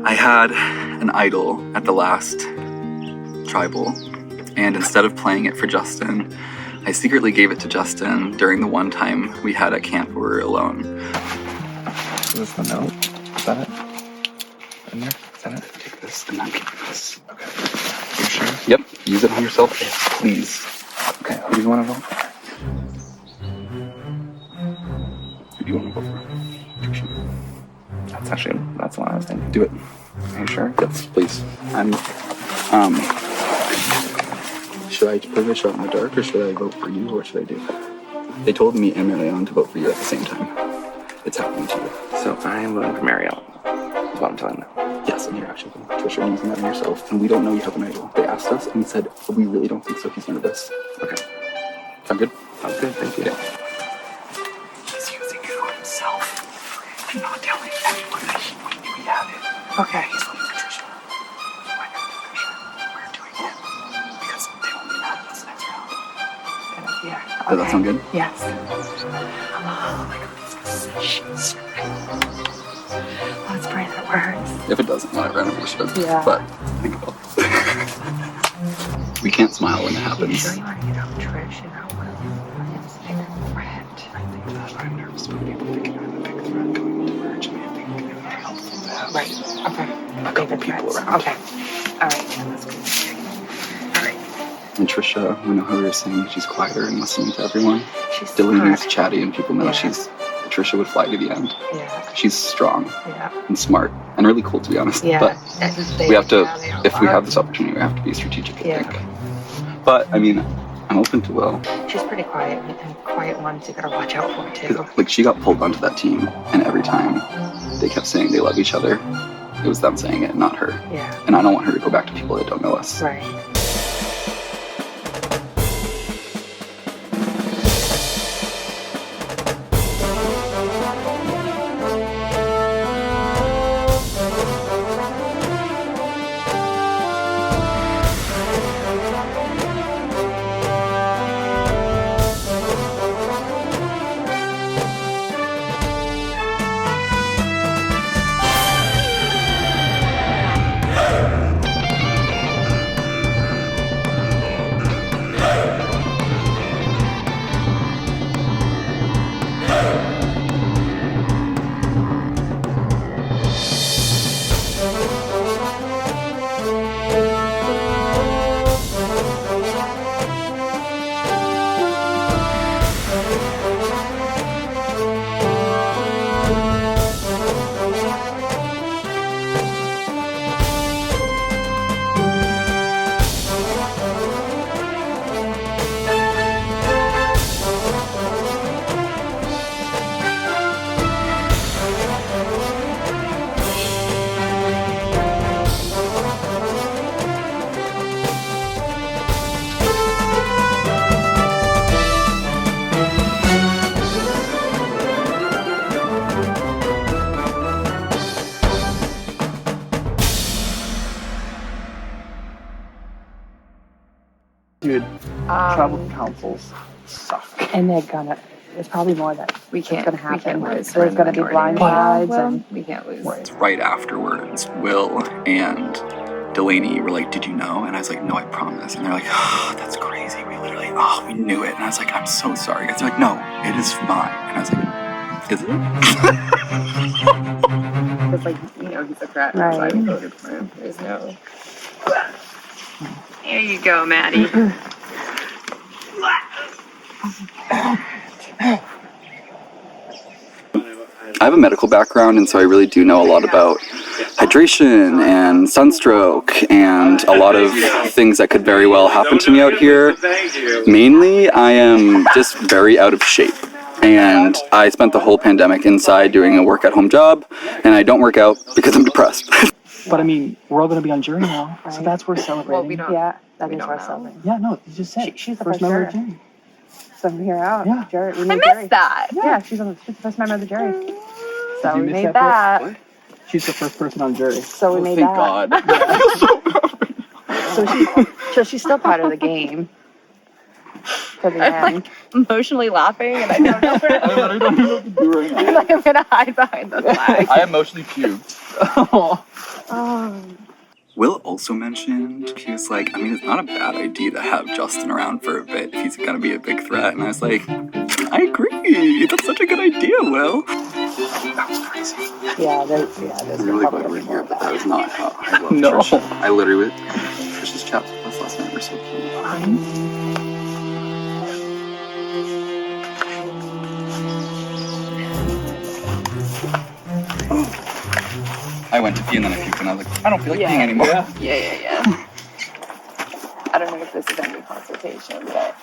I had an idol at the last tribal, and instead of playing it for Justin, I secretly gave it to Justin during the one time we had a camp where we were alone. Is this the note? Is that it? In there? Is that it? Take this and then keep this. Okay. Are you sure? Yep, use it on yourself, please. Okay, who do you want to vote for? Who do you want to vote for? That's the one I was thinking. Do it. Are you sure? Yes, please. Should I put a shot in the dark, or should I vote for you, or should I do? They told me and Marianne to vote for you at the same time. It's happening to you. So I am voting for Marielle. That's what I'm telling them. Yes, and you're actually Trisha using that on yourself, and we don't know you have an idol. They asked us, and we said, we really don't think so. He's nervous. Okay. Sound good? Sounds good, thank you. Yeah. He's using it on himself. I'm not telling anyone that we knew he had it. Okay. He's voting for Trisha. Why not Trisha? We're doing it because they won't be mad at us next round. Yeah. Does that sound good? Yes. Oh my God. Let's pray that works. If it doesn't, whatever, I don't give a shit. Yeah. But think about it. We can't smile when it You happens. sure you want to get out Trish and out Will? It's a big threat. I think that I'm nervous for people thinking I'm a big threat going to Verge, and I think it would be helpful to have Right. Okay. a couple people around. Okay. All right. Yeah, that's good. All right. And Trisha, we know how we were saying, she's quieter and listening to everyone. She's Delaney's smart. chatty, and people know Yeah. Trisha would fly to the end. Yeah. She's strong Yeah. and smart and really cool, to be honest. Yeah. But They we have to, are. if we have this opportunity, we have to be strategic, I Yeah. think. But, I mean, I'm open to Will. She's pretty quiet, and quiet ones you gotta watch out for too. Like, she got pulled onto that team, and every time they kept saying they love each other, it was them saying it, not her. Yeah. And I don't want her to go back to people that don't know us. Right. Dude, tribal councils suck. And they're gonna, there's probably more that We can't. gonna happen. We can't lose. There's gonna be blind sides and we can't lose. Right afterwards, Will and Delaney were like, "Did you know?" And I was like, "No, I promise." And they're like, "Oh, that's crazy. We literally, we knew it." And I was like, "I'm so sorry, guys." They're like, "No, it is fine." And I was like, "Is it?" Because, like, you know, he's a threat. Right. That's why we voted for him. There's no. There you go, Maddie. I have a medical background, and so I really do know a lot about hydration and sunstroke and a lot of things that could very well happen to me out here. Mainly, I am just very out of shape. And I spent the whole pandemic inside doing a work-at-home job, and I don't work out because I'm depressed. But I mean, we're all going to be on jury now, so Right. that's worth celebrating. Well, we don't. yeah, that We is don't worth know. celebrating. Yeah, no, you just said She's the first first member of juror. jury. So from here out, Yeah. jury, we I made missed jury. that. Yeah, she's the first member of the jury. So Did you we miss made that that. part? She's the first person on jury. So we made Thank that. God. So she's still part of the game. For the I'm end. like emotionally laughing, and I don't know where I don't know what to do right now. I'm gonna hide behind the flag. I emotionally puked. Oh. Will also mentioned, he was like, I mean, it's not a bad idea to have Justin around for a bit if he's gonna be a big threat. And I was like, I agree. That's such a good idea, Will. That was crazy. Yeah, there's I'm really glad we're here, but that was not how I love No. Trisha. I literally, Trisha's chat with us last night were so cute. I went to pee and then I puked and I was like, I don't feel like peeing anymore. Yeah. I don't know if this is any consultation, but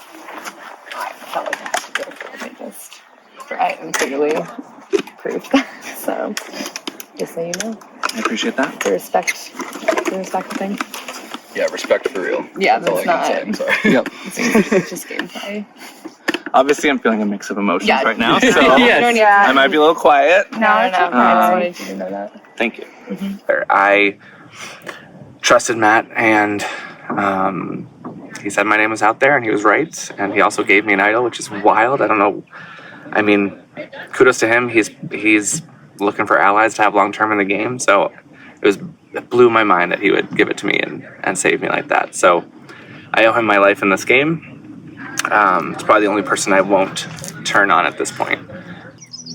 I felt like I had to go for it. I am clearly proof. So, just so you know. I appreciate that. The respect thing. Yeah, respect for real. Yeah, That's all I that's can say. I'm not. sorry. Yep. It's just gameplay. Obviously, I'm feeling a mix of emotions Yeah. right now, so Yes. I might be a little quiet. No. I just wanted you to know that. Thank you. I trusted Matt, and he said my name was out there, and he was right. And he also gave me an idol, which is wild. I don't know. I mean, kudos to him. He's looking for allies to have long term in the game. So it blew my mind that he would give it to me and save me like that. So I owe him my life in this game. It's probably the only person I won't turn on at this point.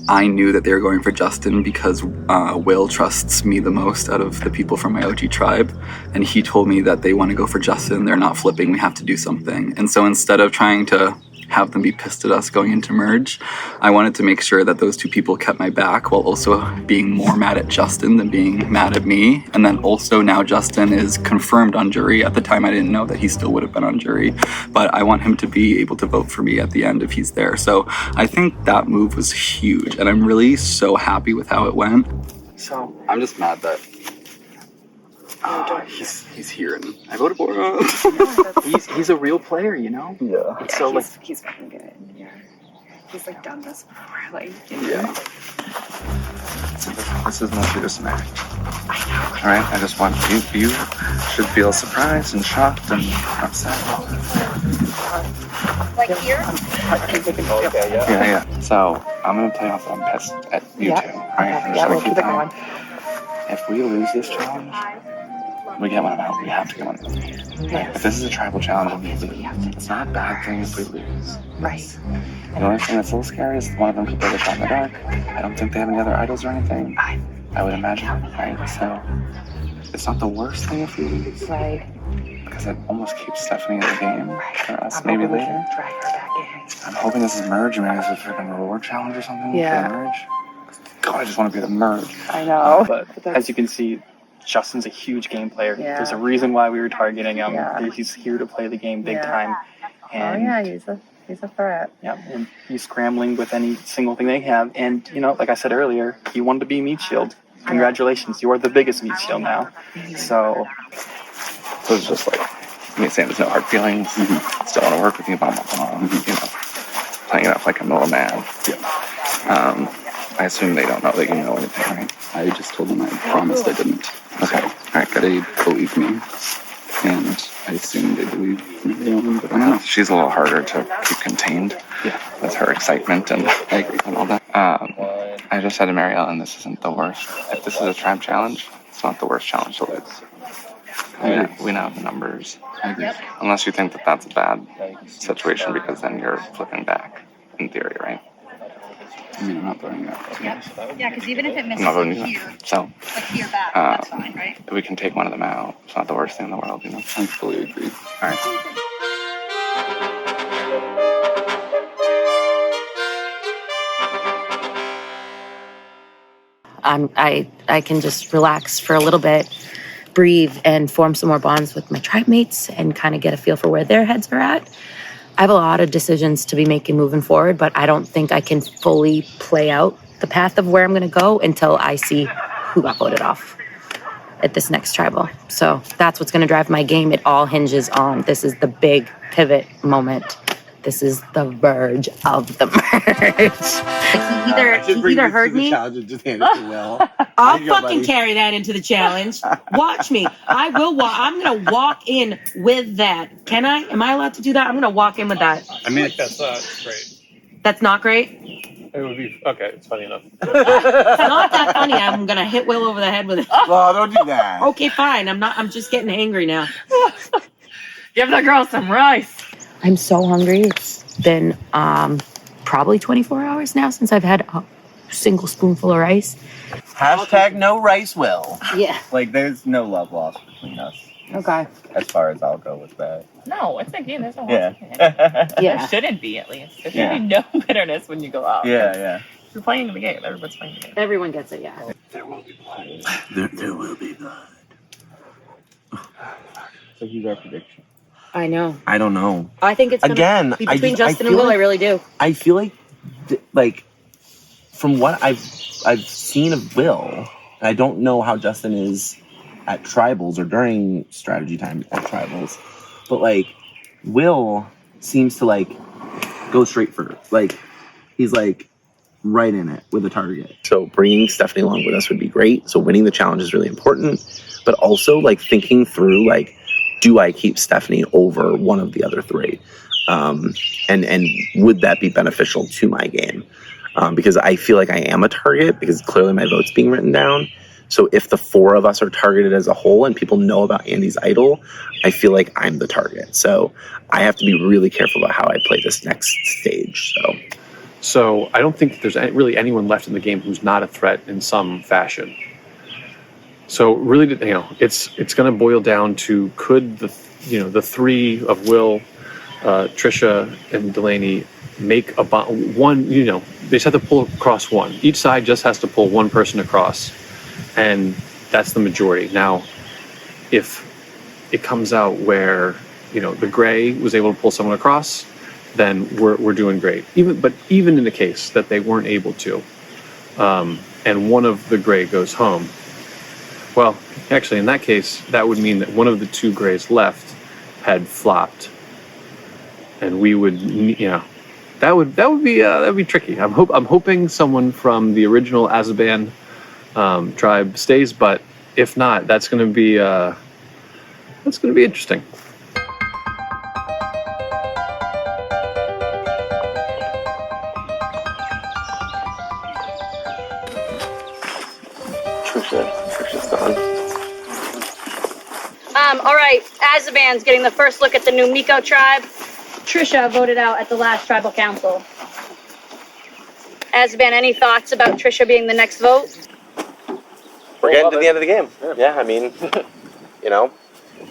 I knew that they were going for Justin because Will trusts me the most out of the people from my OG tribe. And he told me that they want to go for Justin. They're not flipping. We have to do something. And so instead of trying to have them be pissed at us going into merge, I wanted to make sure that those two people kept my back while also being more mad at Justin than being mad at me. And then also now Justin is confirmed on jury. At the time I didn't know that he still would have been on jury, but I want him to be able to vote for me at the end if he's there. So I think that move was huge and I'm really so happy with how it went. So, I'm just mad that he's here and I voted for him. he's a real player, you know? Yeah. So, like, he's fucking good. Yeah. He's like done this before. Like, Yeah. This is mostly just an act. All right, I just want you should feel surprised and shocked and upset. Like here? Yeah. So I'm gonna play off that I'm pissed at you two. All right, I'm just gonna keep going. If we lose this challenge, we get one of them. We have to get one of them. Right? If this is a tribal challenge and we lose, it's not a bad thing if we lose. Right. The only thing that's a little scary is one of them could play the shot in the dark. I don't think they have any other idols or anything. I would imagine, right? So it's not the worst thing if we lose. Right. Because it almost keeps Stephanie in the game for us, I'm maybe hoping we later. can drag her back in. I'm hoping this is merge, maybe this is a freaking reward challenge or something Yeah. for the merge. God, I just want to be the merge. I know. but as you can see, Justin's a huge game player. Yeah. There's a reason why we were targeting him. Yeah. He's here to play the game big Yeah. time. And he's a threat. yeah, and he's scrambling with any single thing they have. And, you know, like I said earlier, he wanted to be meat shield. Congratulations, you are the biggest meat shield now. So, it's just like me saying there's no hard feelings. Still want to work with you, blah, blah, blah. You know, playing it up like a little man. I assume they don't know that you know anything, right? I just told them I promised I didn't. Okay. All right, good. They believe me, and I assume they believe me. But I don't know. She's a little harder to keep contained. Yeah. With her excitement and I agree. and all that. I just said to Mary Ellen, this isn't the worst. If this is a tribe challenge, it's not the worst challenge to lose. We now have the numbers. I agree. Unless you think that that's a bad situation, because then you're flipping back, in theory, right? I mean, I'm not throwing it out. Yeah, because even if it I'm misses not voting here, either. So, like here back, that's fine, right? we can take one of them out. It's not the worst thing in the world, you know? I fully agree. All right. I can just relax for a little bit, breathe, and form some more bonds with my tribe mates and kind of get a feel for where their heads are at. I have a lot of decisions to be making moving forward, but I don't think I can fully play out the path of where I'm going to go until I see who got voted off at this next tribal. So that's what's going to drive my game. It all hinges on this is the big pivot moment. This is the verge of the merge. He either heard me. I'll fucking carry that into the challenge. Watch me. I will walk. I'm going to walk in with that. Can I? Am I allowed to do that? I'm going to walk in with that. I mean, that's great. That's not great? It would be okay. It's funny enough. It's not that funny. I'm gonna hit Will over the head with it. Well, don't do that. Okay, fine. I'm just getting angry now. Give the girl some rice. I'm so hungry. It's been probably 24 hours now since I've had a single spoonful of rice. Hashtag no rice will. Yeah. Like, there's no love lost between us. Okay. As far as I'll go with that. No, it's like, there's no Yeah. There Yeah. shouldn't be, at least. There should Yeah. be no bitterness when you go out. Yeah. You're playing the game. Everyone's playing the game. Everyone gets it, yeah. There will be blood. So here's our prediction. I know. I don't know. I think it's gonna Again, be between I Justin feel and Will. like- I really do. I feel like from what I've seen of Will, I don't know how Justin is at tribals or during strategy time at tribals, but like Will seems to like go straight for it. Like he's like right in it with a target. So bringing Stephanie along with us would be great. So winning the challenge is really important, but also like thinking through like, do I keep Stephanie over one of the other three? And would that be beneficial to my game? Because I feel like I am a target because clearly my vote's being written down. So if the four of us are targeted as a whole and people know about Andy's idol, I feel like I'm the target. So I have to be really careful about how I play this next stage. So I don't think that there's really anyone left in the game who's not a threat in some fashion. So really, it's going to boil down to could the three of Will, Trisha, and Delaney make a one. They just have to pull across one. Each side just has to pull one person across, and that's the majority. Now, if it comes out where the gray was able to pull someone across, then we're doing great. Even in the case that they weren't able to, and one of the gray goes home. Well, actually, in that case, that would mean that one of the two grays left had flopped, and we would, that would be tricky. I'm hoping someone from the original Azeban tribe stays, but if not, that's going to be interesting. Trisha's gone. All right, Azeban's getting the first look at the new Miko tribe. Trisha voted out at the last tribal council. Azeban, any thoughts about Trisha being the next vote? We're getting to the end of the game. Yeah, I mean,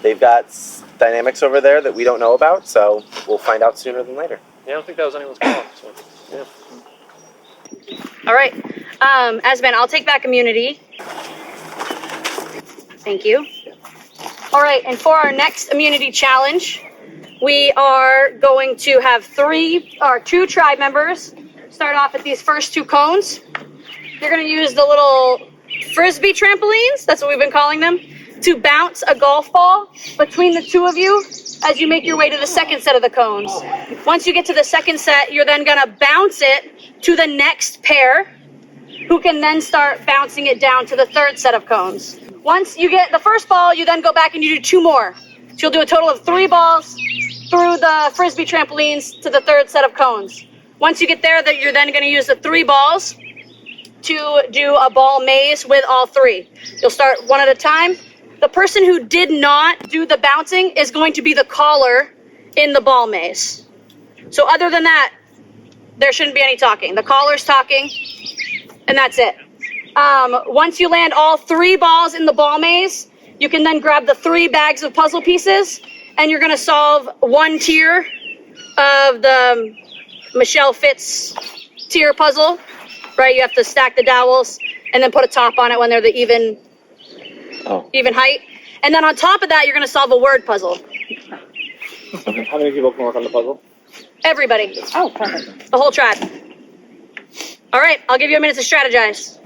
they've got dynamics over there that we don't know about, so we'll find out sooner than later. Yeah, I don't think that was anyone's call. So, yeah. All right, Azeban, I'll take back immunity. Thank you. All right, and for our next immunity challenge, we are going to have two tribe members start off at these first two cones. You're going to use the little frisbee trampolines, that's what we've been calling them, to bounce a golf ball between the two of you as you make your way to the second set of the cones. Once you get to the second set, you're then going to bounce it to the next pair, who can then start bouncing it down to the third set of cones. Once you get the first ball, you then go back and you do two more. So you'll do a total of 3 balls through the frisbee trampolines to the third set of cones. Once you get there, you're then going to use the 3 balls to do a ball maze with all 3. You'll start one at a time. The person who did not do the bouncing is going to be the caller in the ball maze. So other than that, there shouldn't be any talking. The caller's talking, and that's it. Once you land all 3 balls in the ball maze, you can then grab the 3 bags of puzzle pieces, and you're going to solve one tier of the Michelle Fitz tier puzzle, right? You have to stack the dowels and then put a top on it when they're the even height. And then on top of that, you're going to solve a word puzzle. Okay. How many people can work on the puzzle? Everybody. Oh, perfect. The whole tribe. All right, I'll give you a minute to strategize.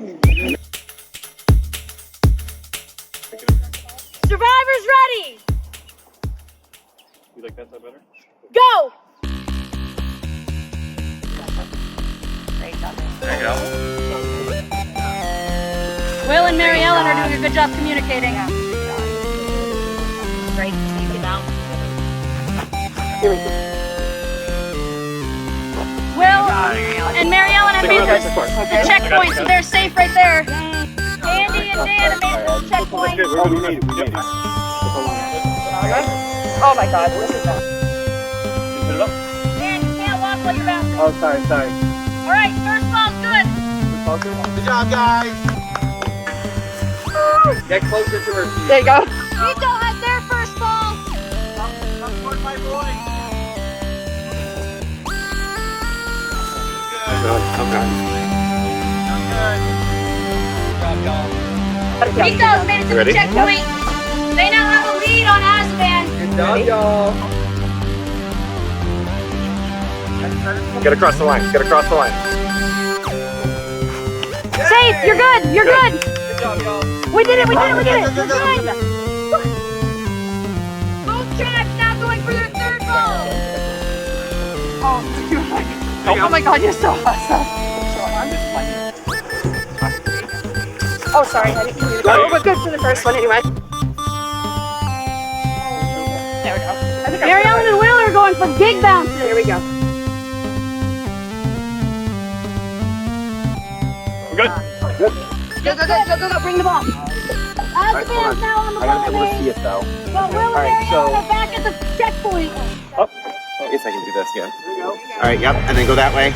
Survivors ready! You like that better? Go! Great job. There you go. Will and Mary Ellen are doing a good job communicating. Great. Thank you, now. Will and Mary Ellen have made the checkpoint, so they're safe right there. Andy and Dan have made the checkpoint. Oh my God, this is that. Dan, you can't walk like you're bouncing. Oh, sorry. All right, first ball's good. Good job, guys. Get closer to her feet. There you go. Miko has their first ball. My boy. Miko's made it to the checkpoint. They now have a lead on Azeban. Good job, y'all. Get across the line. Get across the line. Safe, you're good, you're good. Good job, y'all. We did it. You're good. Both tribes now going for their third ball. Oh my God, you're so awesome. Oh, sorry, I didn't hear you. Oh, but good for the first one anyway. There we go. I think Mary Ellen and Will are going for big bounces. Here we go. Good. Go, bring the ball. Azeban's now on the I gotta be able to ball see it though. but Will and Mary Ellen are back at the checkpoint. I guess I can do this, yeah. All right, yep, and then go that way.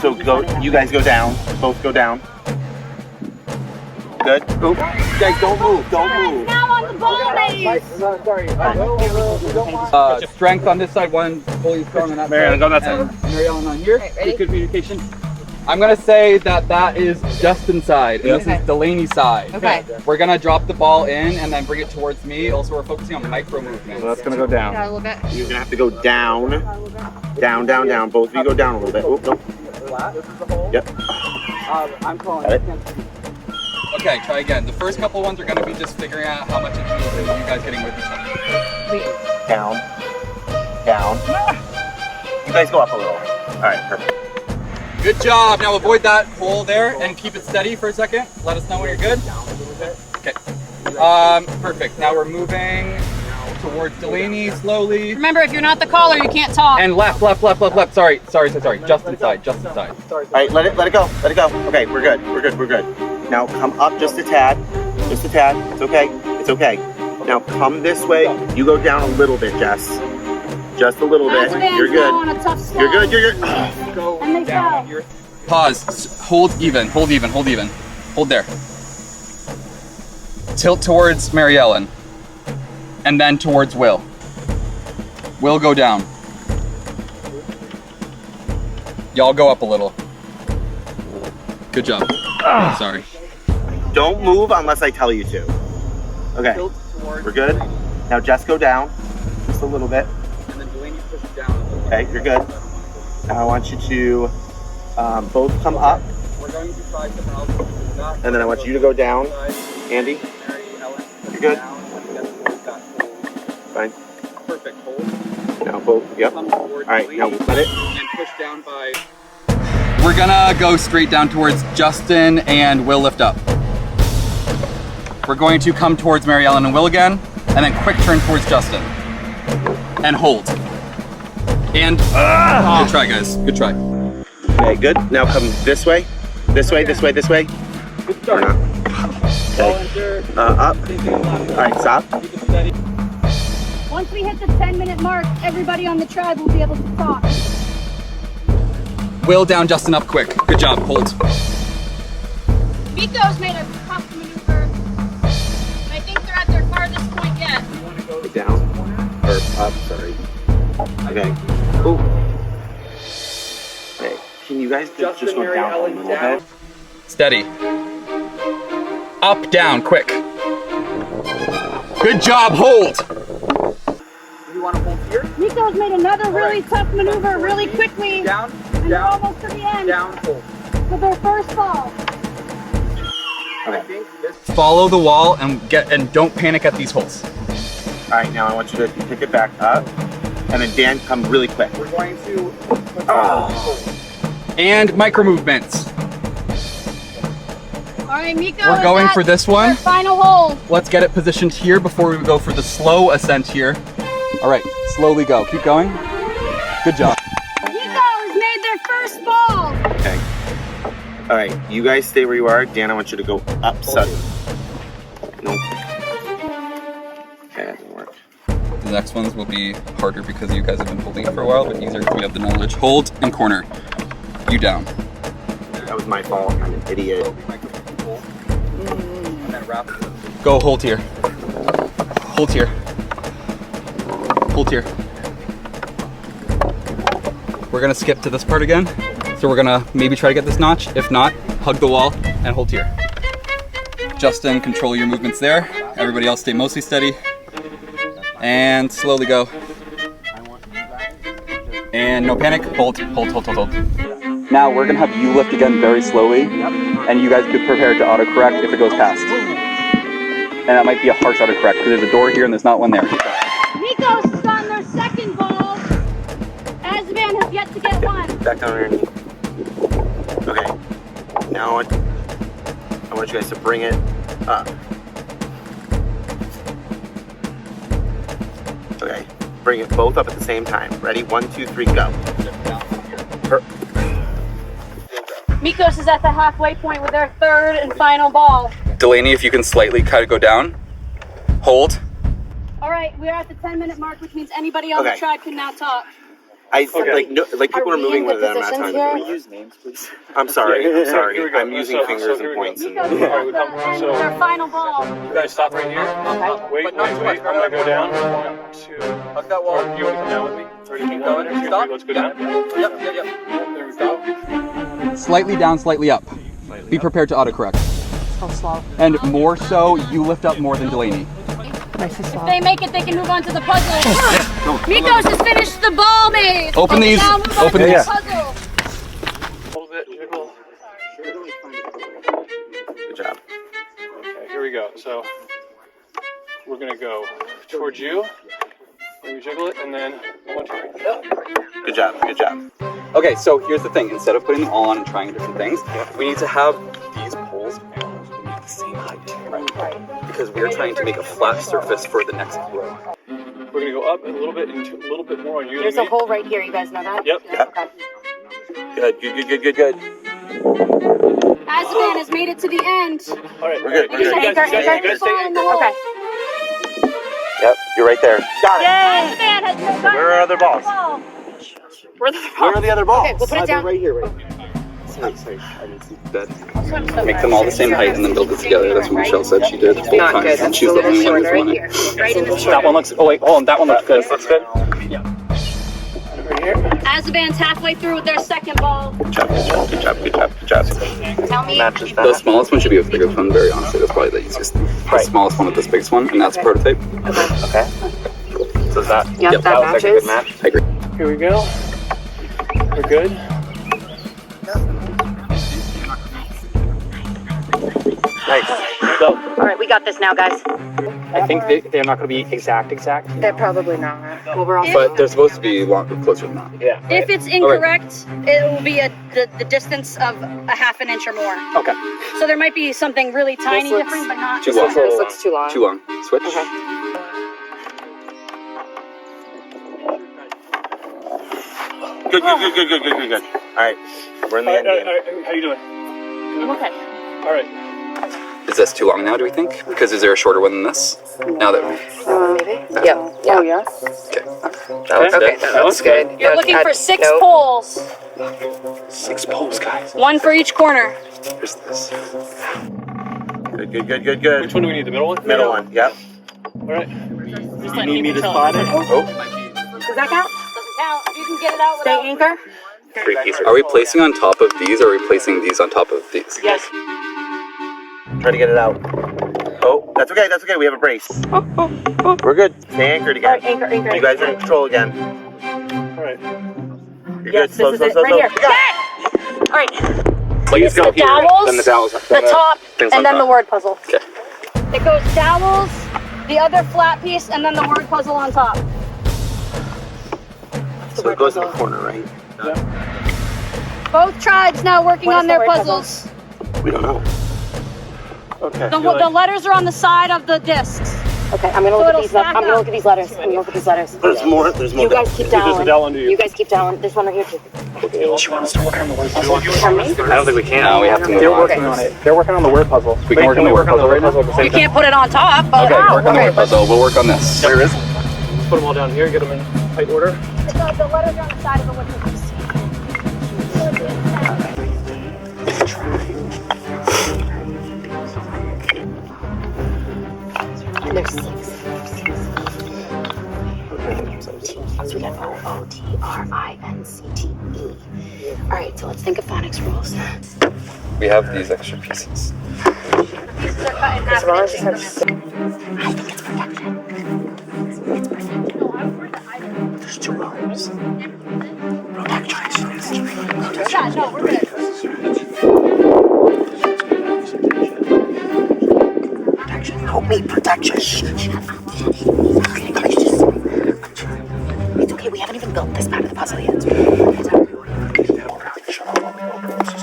So go. You guys go down. Both go down. Good. Oop. Guys, don't move. Don't move. Now on the ball base. Strength on this side, one fully strong on that Mary Ellen, side. go on that side. And Mary Ellen on here. ready? Good communication. I'm gonna say that is Justin's side, and this is Delaney's side. Okay. We're gonna drop the ball in and then bring it towards me. Also, we're focusing on micro movements. So that's gonna go down. Yeah, a little bit. You're gonna have to go down. Down. Both of you go down a little bit. Oop, nope. Yep. I'm calling. Got it. Okay, try again. The first couple ones are gonna be just figuring out how much it feels and you guys getting with each other. Down. You guys go up a little. All right, perfect. Good job. Now avoid that hole there and keep it steady for a second. Let us know when you're good. Okay. Perfect. Now we're moving towards Delaney slowly. Remember, if you're not the caller, you can't talk. And left. Sorry. Justin's side. All right, let it go. Okay, we're good. Now come up just a tad. It's okay. Now come this way. You go down a little bit, Jess. Just a little bit. Azeban's You're now on good. a tough spot. You're good. Go And they down. fell. Pause. Hold even. Hold there. Tilt towards Mary Ellen. And then towards Will. Will go down. Y'all go up a little. Good job. Sorry. Don't move unless I tell you to. Okay, we're good. Now Jess, go down just a little bit. And then Delaney push down a little. Okay, you're good. Now I want you to both come up, We're going to try something else. and then I want you to go down. Andy, you're good. Fine. Perfect. Hold. Now both. Yep. Come All towards right. Now Delaney let it. and push down by. We're gonna go straight down towards Justin and Will lift up. We're going to come towards Mary Ellen and Will again, and then quick turn towards Justin. And hold. And good try, guys. Good try. Okay, good. Now come this way. This way. Good start. Or not. Okay. Up. All right, stop. Keep it steady. Once we hit the 10-minute mark, everybody on the tribe will be able to talk. Will down, Justin up quick. Good job. Hold. Miko's made a tough maneuver. I think they're at their farthest point yet. Down. Or up. Sorry. Okay. Ooh. Okay. Can you guys just go down a little bit? Steady. Up, down, quick. Good job. Hold. You want to hold here? Miko's made another really tough maneuver really quickly. Down. And they're almost to the end Down. Hold. with their first ball. Okay. Follow the wall and don't panic at these holes. All right. Now I want you to pick it back up, and then Dan, come really quick. We're going to and micro movements. All right, Miko. We're going for this one. Final hold. Let's get it positioned here before we go for the slow ascent here. All right, slowly go. Keep going. Good job. Miko has made their first ball. Okay. All right, you guys stay where you are. Dan, I want you to go up sudden. Nope. Okay, that didn't work. The next ones will be harder because you guys have been holding it for a while, but easier because we have the knowledge. Hold and corner. You down. That was my fault. I'm an idiot. Go hold here. Hold here. Hold here. We're gonna skip to this part again. So we're gonna maybe try to get this notch. If not, hug the wall and hold here. Justin, control your movements there. Everybody else stay mostly steady. And slowly go. And no panic. Hold, hold, hold, hold, hold. Now we're gonna have you lift again very slowly. And you guys could prepare to autocorrect if it goes past. And that might be a harsh autocorrect because there's a door here and there's not one there. Miko's is on their second ball. Azeban has yet to get one. Back down underneath. Okay. Now I want you guys to bring it up. Okay. Bring it both up at the same time. Ready? 1, 2, 3, go. Miko's is at the halfway point with their third and final ball. Delaney, if you can slightly kind of go down. Hold. All right, we're at the 10-minute mark, which means anybody on the Okay. tribe can now talk. Like people are moving with them. That's how here? Use names, please. I'm sorry. I'm Here sorry. we go. I'm using fingers and points. Miko's is at their final ball. You guys stop right here. Wait. I'm gonna go down. 1, 2. Hug that wall. You want to come down with me? Ready? Keep going. 2, 3, let's go down. Yep. There we go. Slightly down, slightly up. Be prepared to autocorrect. So slow. And more so, you lift up more than Delaney. Nice and slow. If they make it, they can move on to the puzzle. Miko's has finished the ball maze. Open these. Now move on Open to these. the puzzle. Hold it. Jiggle. Good job. Okay, here we go. So we're gonna go towards you. Maybe jiggle it, and then 1, 2, 3. Good job. Good job. Okay, so here's the thing. Instead of putting them all on and trying different things, we need to have these poles almost the same height. Right. Because we're trying to make a flat surface for the next row. We're gonna go up a little bit and a little bit more on you. There's a and me. hole right here. You guys know that? Yep. Okay. Good. Azeban has made it to the end. All right, We're good. You guys stay anchored. Okay. Yep, you're right there. Got it. Azeban has got Where are other balls? Where the Where are the other balls? Okay, we'll put it down. Right here. Sorry, I didn't see that. Make them all the same height and then build it together. That's what Michelle said she did both times. And she's the only one who's won it. Right in this That one looks. Oh wait, hold on. That one looks good. Looks good. Right here. Azeban's halfway through with their second ball. Good job. Tell me. Matches The smallest one should be with the biggest one, very honestly. That's probably the easiest. The smallest one with this biggest one, and that's a prototype. Okay. So is that? Yep, that looks like a good matches. match. I agree. Here we go. We're good. Nice. So All right, we got this now, guys. I think they're not going to be exact. They're probably not. Well, we're all. But they're supposed to be closer than that. Yeah. If it's incorrect, it will be the distance of a half an inch or more. Okay. So there might be something really tiny different, but not. Too long. This looks too long. Too long. Switch. Good. All right. We're in the end game. All right. How you doing? I'm okay. All right. Is this too long now, do we think? Because is there a shorter one than this? Now that Maybe. Yeah. Oh yeah. okay. Okay, that looks good. You're looking for 6 poles. 6 poles, guys. 1 for each corner. Here's this. Good. Which one do we need? The middle one? Middle one. Yep. All right. You need me to spot it? Does that count? Doesn't count. You can get it out Stay without. anchor. 3 pieces. Are we placing on top of these, or are we placing these on top of these? Yes. Try to get it out. Oh, that's okay. We have a brace. We're good. Stay anchored All again. right, anchor. You guys are in control again. All right. You're Yes, good. Slow. this is it. Right here. You got it. All right. Please The go here. dowels, Then the dowels. the top, things and on then the top. word puzzle. Okay. It goes dowels, the other flat piece, and then the word puzzle on top. So it goes in the corner, right? Both tribes now working What is on the their word puzzles. We don't know. Okay. The letters are on the side of the discs. Okay, I'm gonna look at these. I'm gonna look at these letters. I'm gonna look at these letters. There's more. There's more. You guys keep down. There's a Dell under you. You guys keep down. There's one right here too. She wants to work on the word I don't think we can. No, we have to move They're on. working on it. They're working on the word puzzle. We can work on the word puzzle right now. You can't put it on top, but Okay, work on the word puzzle. We'll work on this. Where is it? Let's put them all down here. Get them in tight order. the letters are on the side of the wooden piece. There's 6. So we got OOTRINCTE. All right, so let's think of phonics rules. We have these extra pieces. Pieces are cut in half and then changed. There's 2 rows. Yeah, no, we're good. Help me, protection. It's okay, we haven't even built this part of the puzzle yet.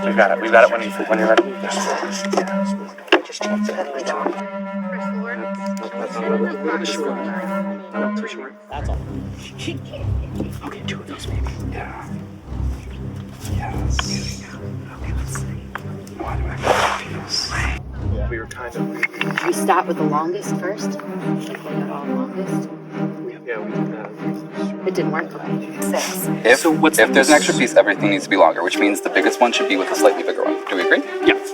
We got it. We got it when you're ready. Okay, 2 of those maybe. Yeah. Yes. Okay, let's see. Why do I get confused? We were kind of. We start with the longest first. Like the longest. Yeah, we did that. It didn't work. 6. If there's an extra piece, everything needs to be longer, which means the biggest one should be with a slightly bigger one. Do we agree? Yep.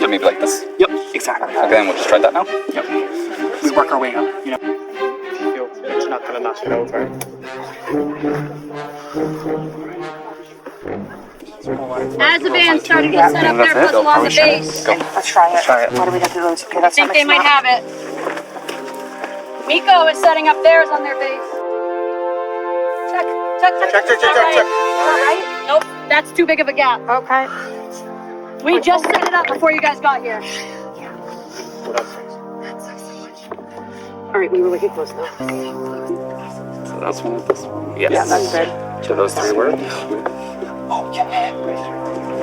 So maybe like this. Yep. Exactly. Okay, then we'll just try that now. Yep. We work our way up. You know. It's not gonna knock it over. Azeban starting to set up their puzzle on the base. Let's try it. What do we got to do? Okay, I think they might have it. Miko is setting up theirs on their base. Check. Right? Nope, that's too big of a gap. Okay. We just set it up before you guys got here. All right, we were looking close though. So that's one of this one. Yes. Yeah, that's good. So those 3 work?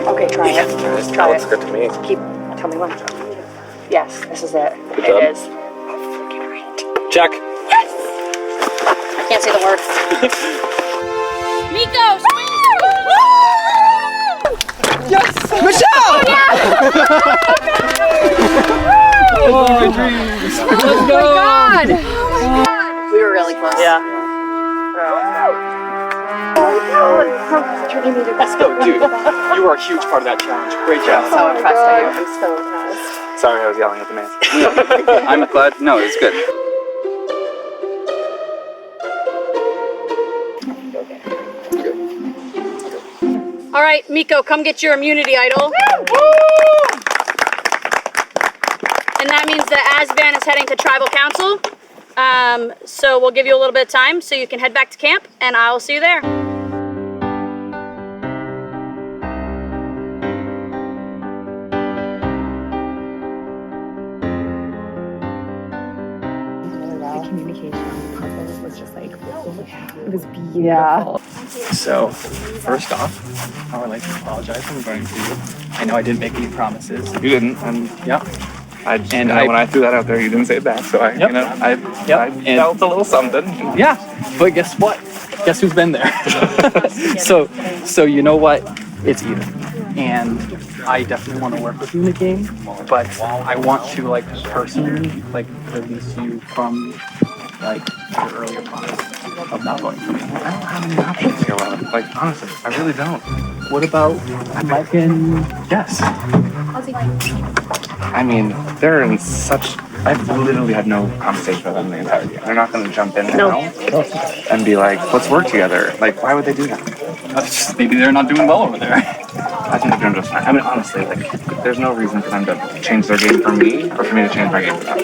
Okay, try it. That Try looks it. good to me. Tell me when. Yes, this is it. Good It job. is. Check. Yes! I can't say the word. Miko, swing! Yes, Michelle. Let's go. God. We were really close. Yeah. Let's go, dude. You are a huge part of that challenge. Great job. So impressed by you. I'm so impressed. Sorry, I was yelling at the man. I'm glad. No, it's good. All right, Miko, come get your immunity idol. And that means that Azeban is heading to Tribal Council. So we'll give you a little bit of time so you can head back to camp, and I will see you there. The communication puzzle was just like, it was beautiful. Yeah. So, first off, I would like to apologize for going to you. I know I didn't make any promises. You didn't, and Yep. when I threw that out there, you didn't say it back. So I felt a little something. Yeah, but guess what? Guess who's been there? so you know what? It's you. And I definitely want to work with you in the game, but I want to personally release you from your earlier promise of not voting for me. I don't have any options here, Rob. Honestly, I really don't. What about yes? I mean, they're in such. I've literally had no conversation with them the entire game. They're not going to jump in now and be like, let's work together. Why would they do that? Maybe they're not doing well over there. I think they're doing just fine. I mean, honestly, there's no reason for them to change their game for me or for me to change my game for them.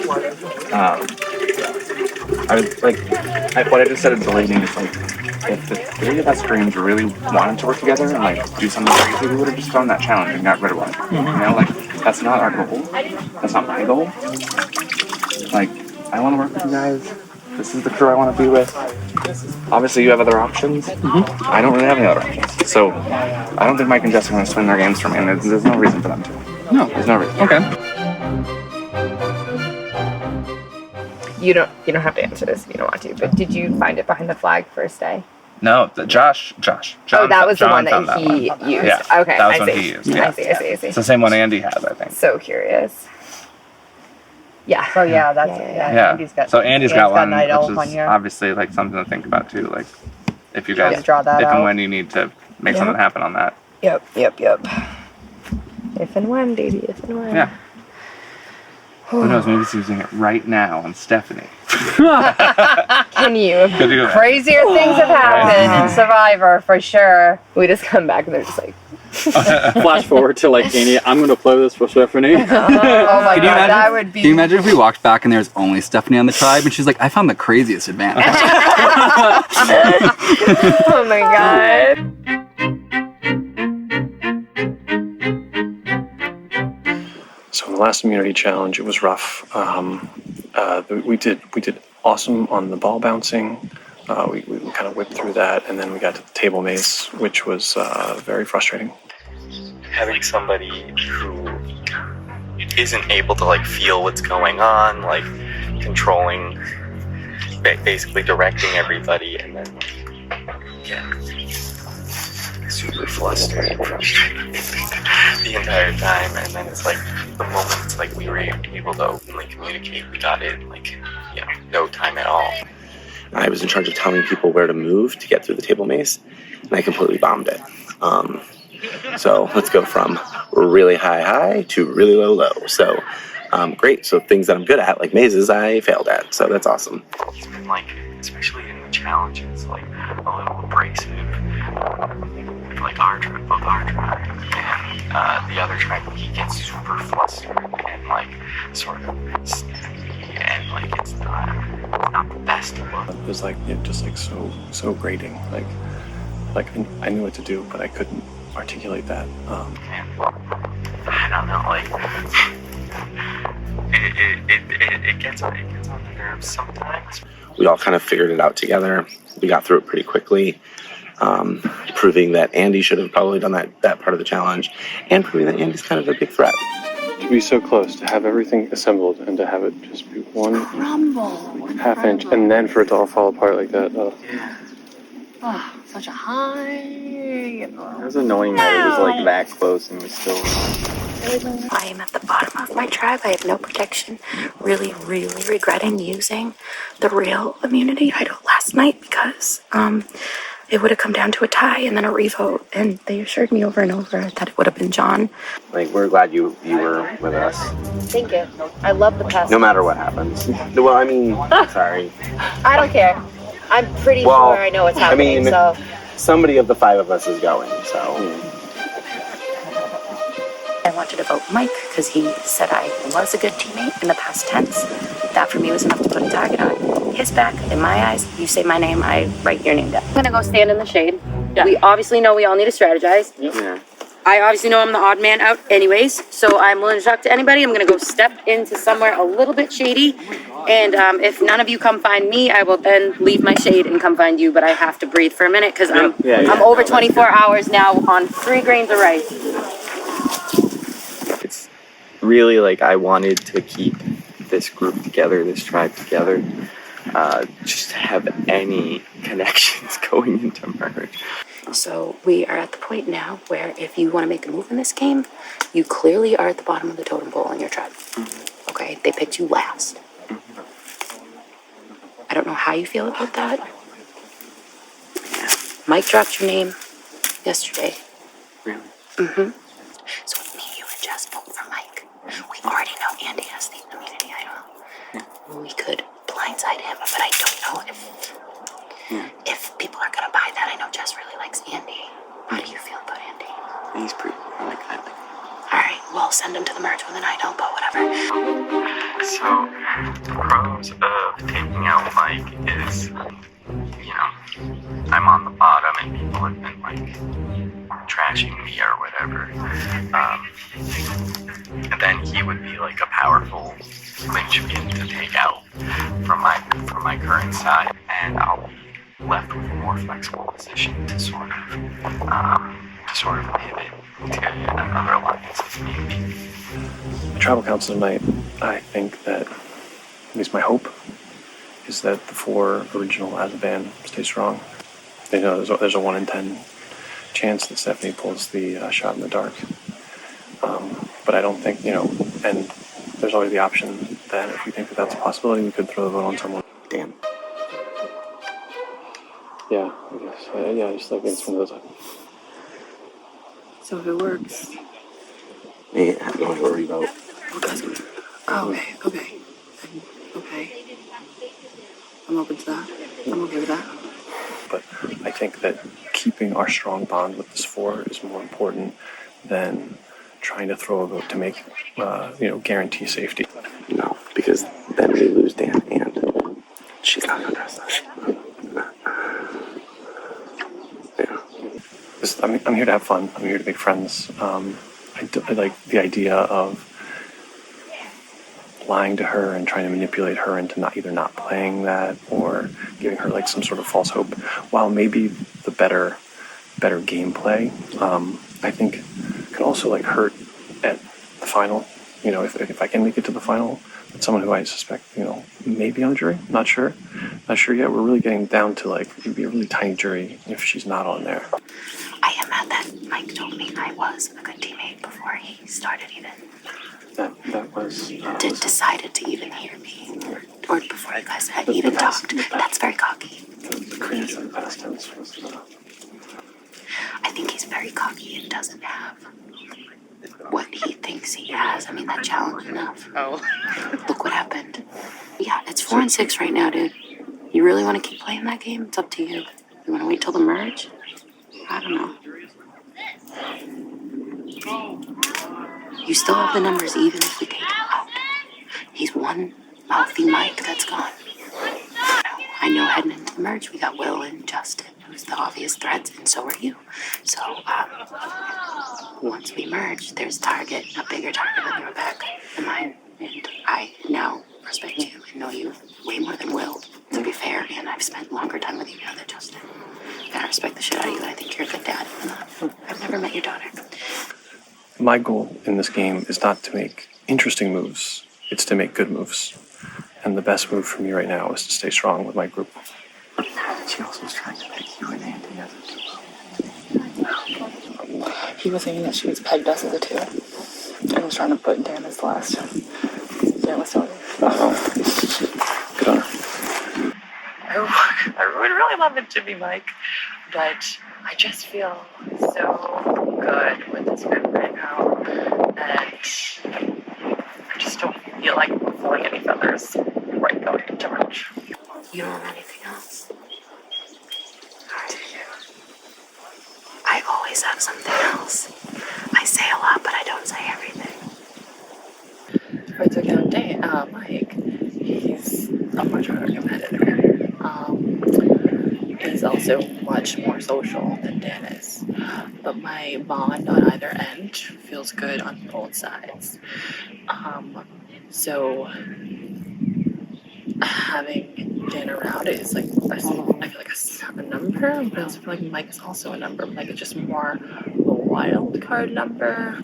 What I just said at the beginning is if the 3 of us dreams really wanted to work together and do something crazy, we would have just done that challenge and got rid of one. That's not our goal. That's not my goal. I want to work with you guys. This is the crew I want to be with. Obviously, you have other options. I don't really have any other options. So, I don't think Mike and Jess are going to swing their games for me, and there's no reason for them to. No. There's no reason. Okay. you don't have to answer this if you don't want to, but did you find it behind the flag first day? No, Josh. Oh, that was the one found that he one. used. Yeah, Okay, that was I one see. he used. Yeah. I see. It's the same one Andy has, I think. So curious. Yeah. So yeah, that's Yeah. Andy's got. So Andy's got one, an idol which is year. obviously like something to think about too. Like if you guys draw that if and out. when you need to make something happen on that. Yep. If and when, baby, if and when. Yeah. Who knows? Maybe he's using it right now on Stephanie. Can you? Could do that. Crazier things have happened in Survivor for sure. We just come back and they're just like. Flash forward to like Annie. I'm gonna play this for Stephanie. Oh my god, that would be. Can you imagine if we walked back and there's only Stephanie on the tribe and she's like, I found the craziest advantage. Oh my god. So in the last immunity challenge, it was rough. We did awesome on the ball bouncing. We kind of whipped through that, and then we got to the table maze, which was very frustrating. Having somebody who isn't able to like feel what's going on, like controlling, basically directing everybody, and then get super flustered and frustrated the entire time. And then it's like the moments like we were able to openly communicate, we got it in like no time at all. I was in charge of telling people where to move to get through the table maze, and I completely bombed it. So let's go from really high to really low. So great. So things that I'm good at, like mazes, I failed at. So that's awesome. He's been like, especially in the challenges, like a little abrasive. With like both our tribe and the other tribe, he gets super flustered and like sort of snippy, and like it's not the best look. It was like just like so grating. Like I knew what to do, but I couldn't articulate that. I don't know, like it gets on the nerves sometimes. We all kind of figured it out together. We got through it pretty quickly, proving that Andy should have probably done that part of the challenge, and proving that Andy's kind of a big threat. To be so close, to have everything assembled, and to have it just be one half inch, and then for it to all fall apart like that. Oh, such a high. It was annoying that it was like that close and we still. I am at the bottom of my tribe. I have no protection. Really, really regretting using the real immunity idol last night because it would have come down to a tie and then a revote, and they assured me over and over that it would have been John. Like, we're glad you were with us. Thank you. I love the past. No matter what happens. Well, I mean, sorry. I don't care. I'm pretty sure I know what's happening. I mean, so somebody of the five of us is going, so. I wanted to vote Mike because he said I was a good teammate in the past tense. That for me was enough to put a target on his back. In my eyes, you say my name, I write your name down. I'm gonna go stand in the shade. Yeah. We obviously know we all need to strategize. Yeah. I obviously know I'm the odd man out anyways, so I'm willing to talk to anybody. I'm gonna go step into somewhere a little bit shady, and if none of you come find me, I will then leave my shade and come find you, but I have to breathe for a minute because I'm over 24 hours now on 3 grains of rice. It's really like I wanted to keep this group together, this tribe together, just to have any connections going into Merge. So we are at the point now where if you want to make a move in this game, you clearly are at the bottom of the totem pole in your tribe. Mm-hmm. Okay, they picked you last. Mm-hmm. I don't know how you feel about that. Yeah. Mike dropped your name yesterday. Really? Mm-hmm. So if me, you, and Jess vote for Mike, we already know Andy has the immunity idol. Yeah. We could blindside him, but I don't know if people are gonna buy that. I know Jess really likes Andy. How do you feel about Andy? He's pretty cool. I like that. Alright, we'll send him to the merge with an idol, but whatever. So, the pros of taking out Mike is, I'm on the bottom and people have been like trashing me or whatever. And then he would be like a powerful linchpin to take out from my current side, and I'll be left with a more flexible position to sort of pivot to another alliance if need be. The tribal council tonight, I think that, at least my hope, is that the 4 original Azeban stay strong. They know there's a 1 in 10 chance that Stephanie pulls the shot in the dark. But I don't think, and there's always the option that if we think that that's a possibility, we could throw the vote on someone. Dan. Yeah, I guess. Yeah, just like it's one of those. So if it works. Yeah, don't worry about. Oh, okay. Okay. I'm open to that. I'm okay with that. But I think that keeping our strong bond with this 4 is more important than trying to throw a vote to make, guarantee safety. No, because then we lose Dan, and she's not gonna trust us. Yeah. I'm here to have fun. I'm here to make friends. I like the idea of lying to her and trying to manipulate her into not playing that or giving her like some sort of false hope. While maybe the better gameplay, I think can also like hurt at the final. If I can make it to the final, with someone who I suspect, maybe on the jury, not sure yet. We're really getting down to like it'd be a really tiny jury if she's not on there. I am mad that Mike told me I was a good teammate before he started even. That was Decided to even hear me, or before you guys had even talked. That's very cocky. The creation of past tense was I think he's very cocky and doesn't have what he thinks he has. I mean, that challenge enough. Oh. Look what happened. Yeah, it's 4 and 6 right now, dude. You really want to keep playing that game? It's up to you. You want to wait till the merge? I don't know. You still have the numbers even if we take him out. He's one mouthy Mike that's gone. I know heading into the merge we got Will and Justin, who's the obvious threats, and so are you. So once we merge, there's a bigger target on your back than mine. And I now respect you and know you way more than Will, to be fair, and I've spent longer time with you now than Justin. And I respect the shit out of you, and I think you're a good dad. I've never met your daughter. My goal in this game is not to make interesting moves, it's to make good moves. And the best move for me right now is to stay strong with my group. She also was trying to pick you and Ann together. He was saying that she was pegged us as a 2. And was trying to put Dan as last. Dan was telling me. Good on her. I would really love it to be Mike, but I just feel so good with this group right now that I just don't feel like pulling any feathers right going into merge. You don't want anything else? I always have something else. I say a lot, but I don't say everything. For to count Dan, Mike, he's a much harder competitor. He's also much more social than Dan is. But my bond on either end feels good on both sides. So having Dan around it is like, I feel like a number, but I also feel like Mike is also a number. Mike is just more a wild card number.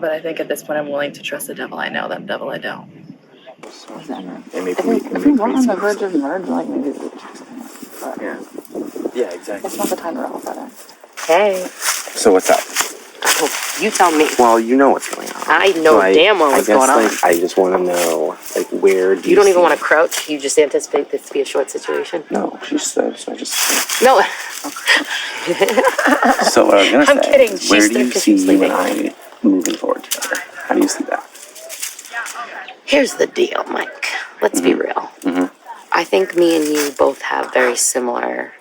But I think at this point I'm willing to trust the devil I know, that devil I don't. And maybe If we weren't on the verge of merge, like maybe we would do something. But yeah, exactly. it's not the time to roll that. Hey. So what's up? You tell me. Well, you know what's going on. I know damn well what's going on. I just want to know, where do You don't even want to crouch. You just anticipate this to be a short situation. No, she said, so I just. No. So what I was gonna say. I'm kidding. Where She's do you because see she's you sleeping. and I moving forward together? How do you see that? Here's the deal, Mike. Let's be real. Mm-hmm. I think me and you both have very similar,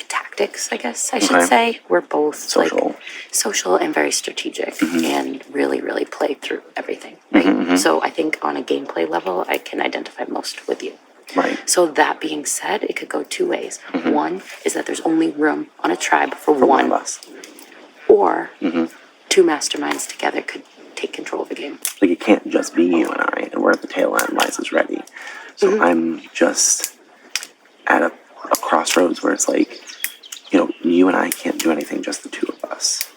tactics, I guess I should say. We're both social and very strategic and really, really play through everything, right? Mm-hmm. So I think on a gameplay level, I can identify most with you. Right. So that being said, it could go 2 ways. One is that there's only room on a tribe for one of us. Or 2 masterminds together could take control of the game. It can't just be you and I, and we're at the tail end. Liza's ready. So I'm just at a crossroads where it's you and I can't do anything, just the 2 of us.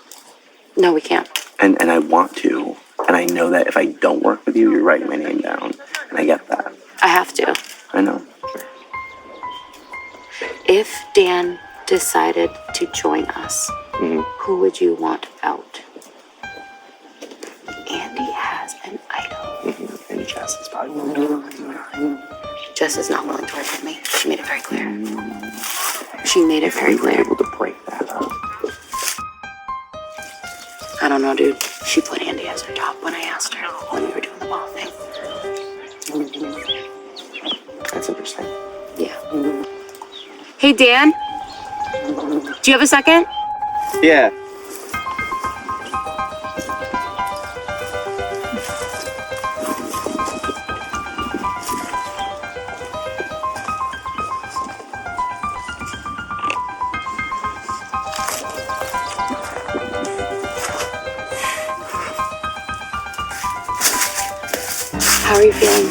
No, we can't. And I want to, And I know that if I don't work with you, you're writing my name down. And I get that. I have to. I know. If Dan decided to join us, who would you want out? Andy has an idol. And Jess is probably willing. Jess is not willing to work with me. She made it very clear. She made it very clear. Able to break that up. I don't know, dude. She put Andy as her top when I asked her when we were doing the ball thing. That's interesting. Yeah. Hey, Dan. Do you have a second? Yeah. How are you feeling?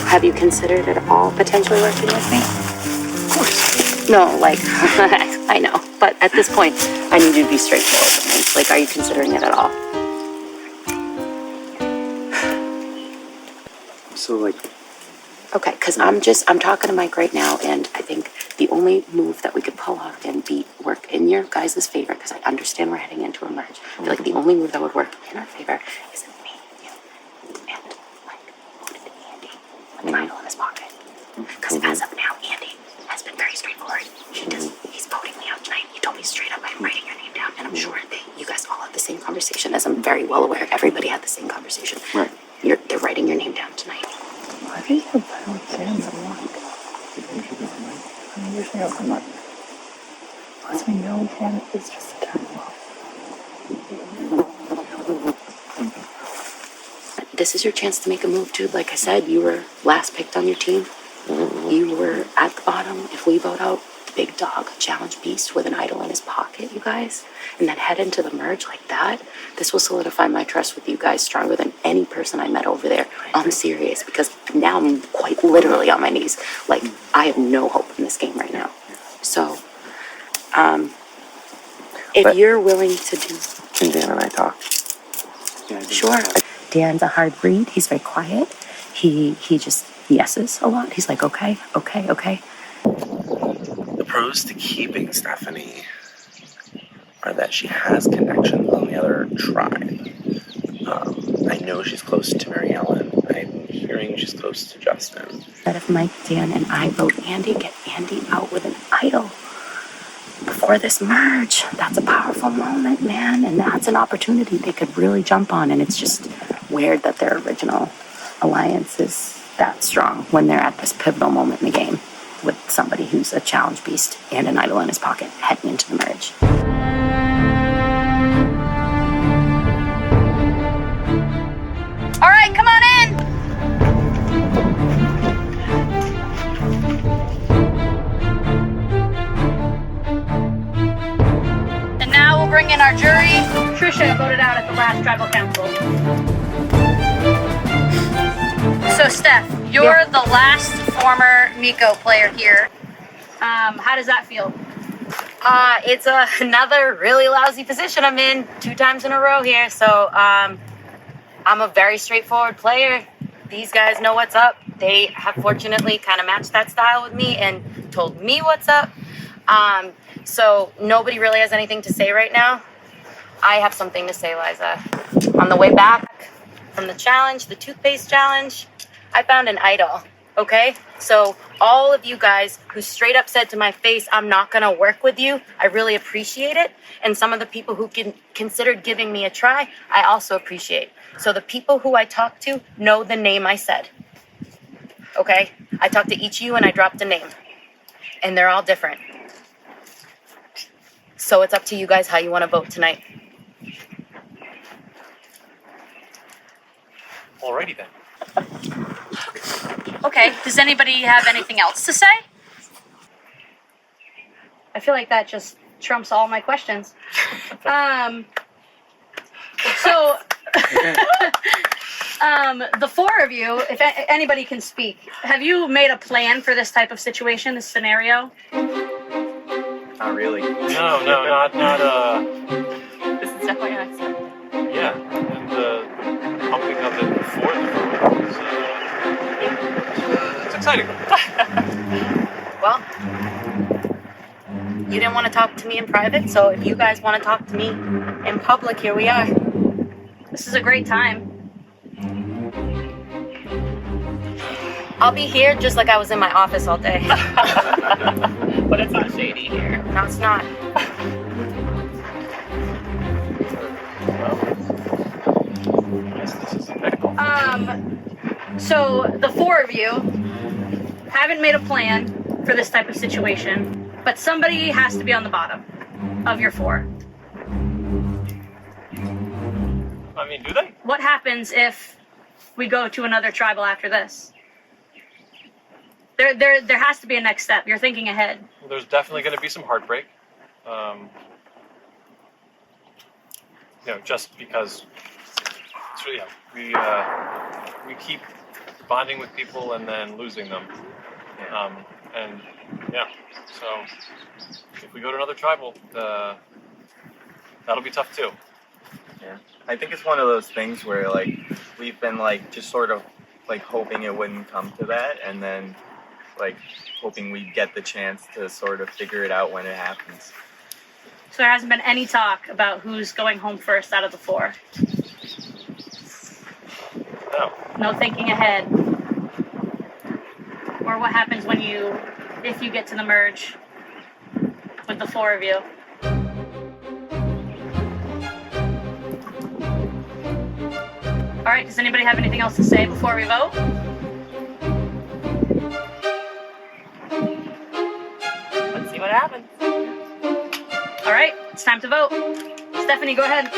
Have you considered at all potentially working with me? Of course. No, like, I know. But at this point, I need you to be straightforward with me. Like, are you considering it at all? So, like... Okay, because I'm talking to Mike right now, and I think the only move that we could pull off and work in your guys' favor, because I understand we're heading into a merge. I feel like the only move that would work in our favor is if me, you, and Mike voted Andy with an idol in his pocket. Because as of now, Andy has been very straightforward. He's voting me out tonight. He told me straight up, I'm writing your name down, and I'm sure that you guys all had the same conversation, as I'm very well aware. Everybody had the same conversation. Right. They're writing your name down tonight. Why do you have violent Sam's and Mark? I'm usually open up. Plus, we know Dan is just a time off. This is your chance to make a move, dude. Like I said, you were last picked on your team. You were at the bottom. If we vote out Big Dog, a challenge beast with an idol in his pocket, you guys, and then head into the merge like that, this will solidify my trust with you guys stronger than any person I met over there. I'm serious, because now I'm quite literally on my knees. Like, I have no hope in this game right now. So, if you're willing to do... Can Dan and I talk? Sure. Dan's a hard read. He's very quiet. He just yeses a lot. He's like, okay. The pros to keeping Stephanie are that she has connections on the other tribe. I know she's close to Mary Ellen. I'm hearing she's close to Justin. That if Mike, Dan, and I vote Andy, get Andy out with an idol before this merge, that's a powerful moment, man. And that's an opportunity they could really jump on. And it's just weird that their original alliance is that strong when they're at this pivotal moment in the game with somebody who's a challenge beast and an idol in his pocket heading into the merge. All right, come on in. And now we'll bring in our jury. Trisha voted out at the last tribal council. So, Steph, you're the last former Miko player here. How does that feel? It's another really lousy position I'm in 2 times in a row here. So, I'm a very straightforward player. These guys know what's up. They have fortunately kind of matched that style with me and told me what's up. So nobody really has anything to say right now. I have something to say, Liza. On the way back from the challenge, the toothpaste challenge, I found an idol, okay? So all of you guys who straight up said to my face, I'm not gonna work with you, I really appreciate it. And some of the people who considered giving me a try, I also appreciate. So the people who I talked to know the name I said, okay? I talked to each of you and I dropped a name. And they're all different. So it's up to you guys how you wanna vote tonight. Alrighty then. Okay, does anybody have anything else to say? I feel like that just trumps all my questions. The 4 of you, if anybody can speak, have you made a plan for this type of situation, this scenario? Not really. No, not. This is definitely unacceptable. Yeah, and the pumping of it before the vote is it's exciting. Well, you didn't want to talk to me in private, so if you guys want to talk to me in public, here we are. This is a great time. I'll be here just like I was in my office all day. But it's not shady here. No, it's not. So the four of you haven't made a plan for this type of situation, but somebody has to be on the bottom of your four. I mean, do they? What happens if we go to another tribal after this? There has to be a next step. You're thinking ahead. Well, there's definitely going to be some heartbreak. Just because it's really, we keep bonding with people and then losing them. So if we go to another tribal, that'll be tough too. Yeah, I think it's one of those things where like we've been like just sort of like hoping it wouldn't come to that, and then like hoping we'd get the chance to sort of figure it out when it happens. So there hasn't been any talk about who's going home first out of the four. No. No thinking ahead. Or what happens if you get to the merge with the four of you. All right, does anybody have anything else to say before we vote? Let's see what happens. All right, it's time to vote. Stephanie, go ahead.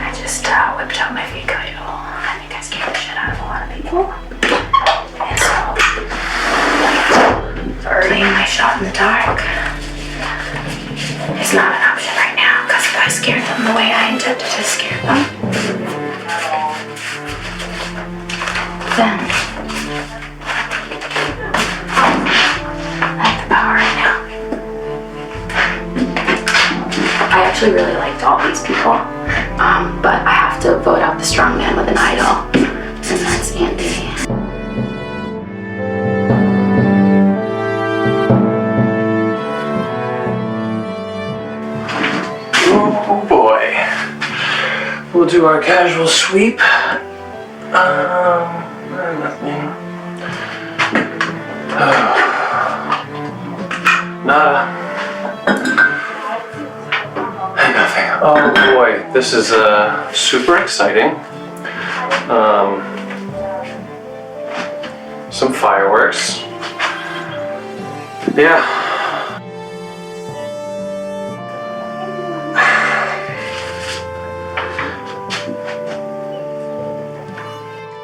I just whipped out my Miko. I think I scared the shit out of a lot of people. And so, playing my shot in the dark is not an option right now, because if I scared them the way I intended to scare them, then I have the power right now. I actually really liked all these people, but I have to vote out the strong man with an idol, and that's Andy. Oh boy. We'll do our casual sweep. Nothing. Nada. Nothing. Oh boy, this is super exciting. Some fireworks. Yeah.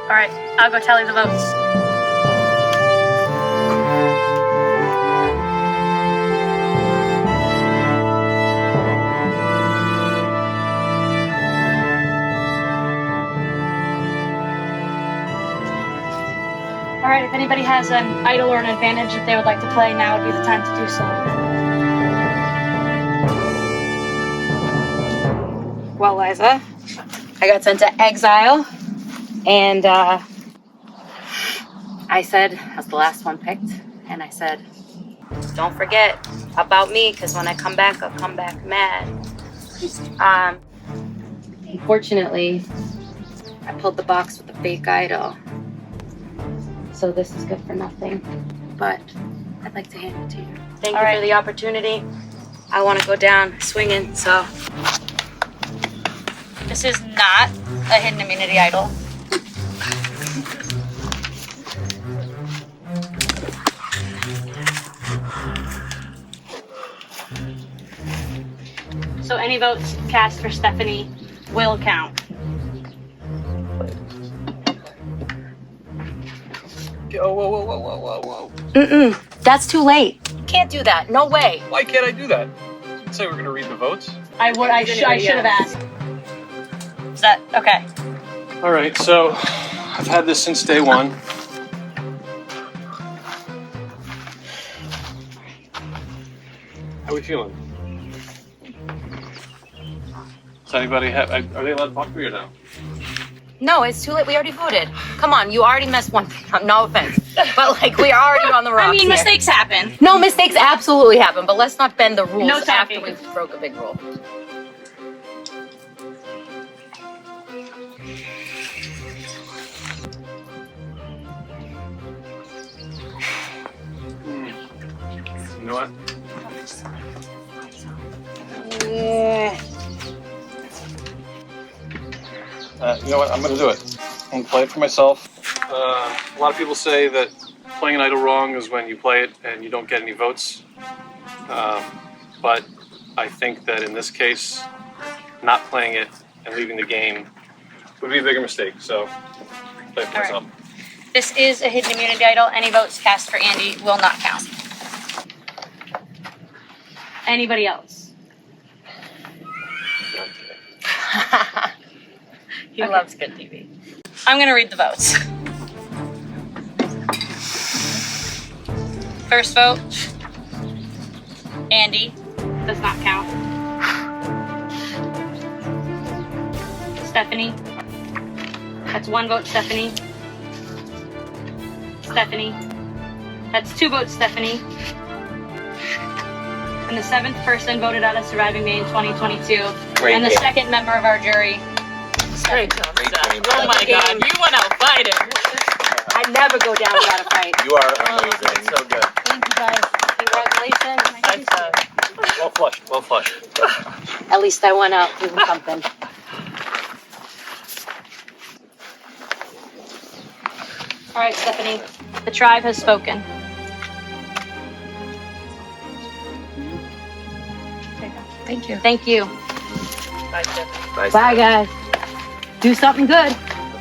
All right, I'll go tally the votes. All right, if anybody has an idol or an advantage that they would like to play, now would be the time to do so. Well, Liza, I got sent to exile, and I said, I was the last one picked, and I said, don't forget about me, because when I come back, I'll come back mad. Unfortunately, I pulled the box with the fake idol. So this is good for nothing, but I'd like to hand it to you. Thank you for the opportunity. I want to go down swinging, so. This is not a hidden immunity idol. So any votes cast for Stephanie will count. Whoa. Mm-mm. That's too late. Can't do that. No way. Why can't I do that? Didn't say we're going to read the votes. I should have asked. Is that okay? All right, so I've had this since day one. How are we feeling? Does anybody have? Are they allowed to talk to me or no? No, it's too late. We already voted. Come on, you already messed one thing up. No offense. But like, we are already on the rocks. I mean, here. mistakes happen. No, mistakes absolutely happen, but let's not bend the rules No after talking. we broke a big rule. You know what? You know what? I'm going to do it. I'm going to play it for myself. A lot of people say that playing an idol wrong is when you play it and you don't get any votes. But I think that in this case, not playing it and leaving the game would be a bigger mistake. So, play it for myself. This is a hidden immunity idol. Any votes cast for Andy will not count. Anybody else? He loves good TV. I'm going to read the votes. First vote, Andy. Does not count. Stephanie. That's one vote, Stephanie. Stephanie. That's two votes, Stephanie. And the seventh person voted out of Surviving Maine 2022. Great and the game. second member of our jury. Great job, Great Steph. game. Oh my God, you went out fighting. I never go down without a fight. You are amazing. So good. Thank you guys. Congratulations. Well flushed. Well flushed. At least I went out doing something. All right, Stephanie. The tribe has spoken. Thank you. Thank you. Bye, Stephanie. Nice. Bye, guys. Do something good.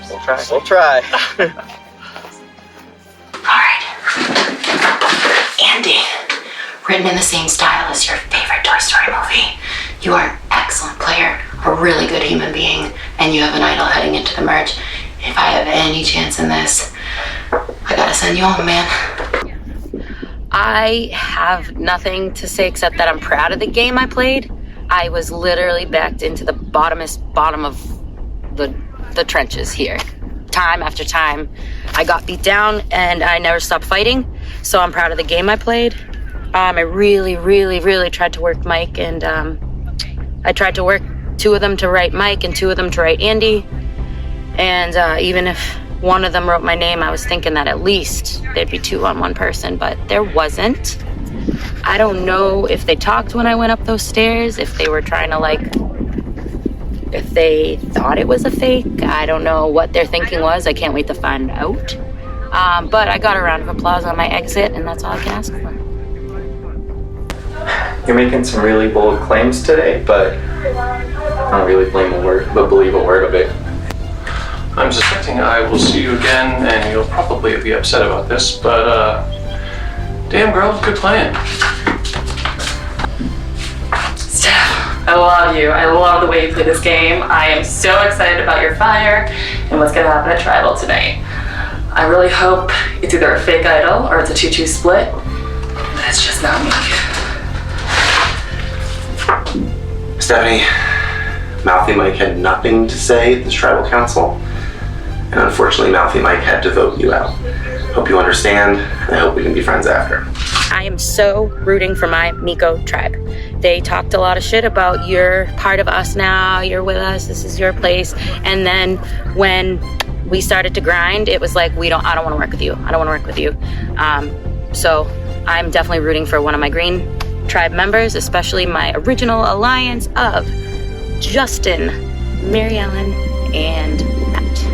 We'll try. We'll try. Alright. Andy, written in the same style as your favorite Toy Story movie. You are an excellent player, a really good human being, and you have an idol heading into the merge. If I have any chance in this, I gotta send you home, man. I have nothing to say except that I'm proud of the game I played. I was literally backed into the bottom of the trenches here. Time after time. I got beat down and I never stopped fighting. So I'm proud of the game I played. I really tried to work Mike, and I tried to work two of them to write Mike and two of them to write Andy. And even if one of them wrote my name, I was thinking that at least there'd be two on one person, but there wasn't. I don't know if they talked when I went up those stairs, if they were trying to if they thought it was a fake. I don't know what their thinking was. I can't wait to find out. But I got a round of applause on my exit, and that's all I can ask for. You're making some really bold claims today, but I don't really believe a word of it. I'm suspecting I will see you again, and you'll probably be upset about this, but damn girl, good plan. Steph, I love you. I love the way you play this game. I am so excited about your fire and what's gonna happen at Tribal tonight. I really hope it's either a fake idol or it's a 2-2 split, and that's just not me. Stephanie, Mouthy Mike had nothing to say at this tribal council, and unfortunately Mouthy Mike had to vote you out. Hope you understand, and I hope we can be friends after. I am so rooting for my Miko tribe. They talked a lot of shit about you're part of us now, you're with us, this is your place. And then when we started to grind, it was like, I don't want to work with you. I don't want to work with you. So I'm definitely rooting for one of my green tribe members, especially my original alliance of Justin, Mary Ellen, and Matt.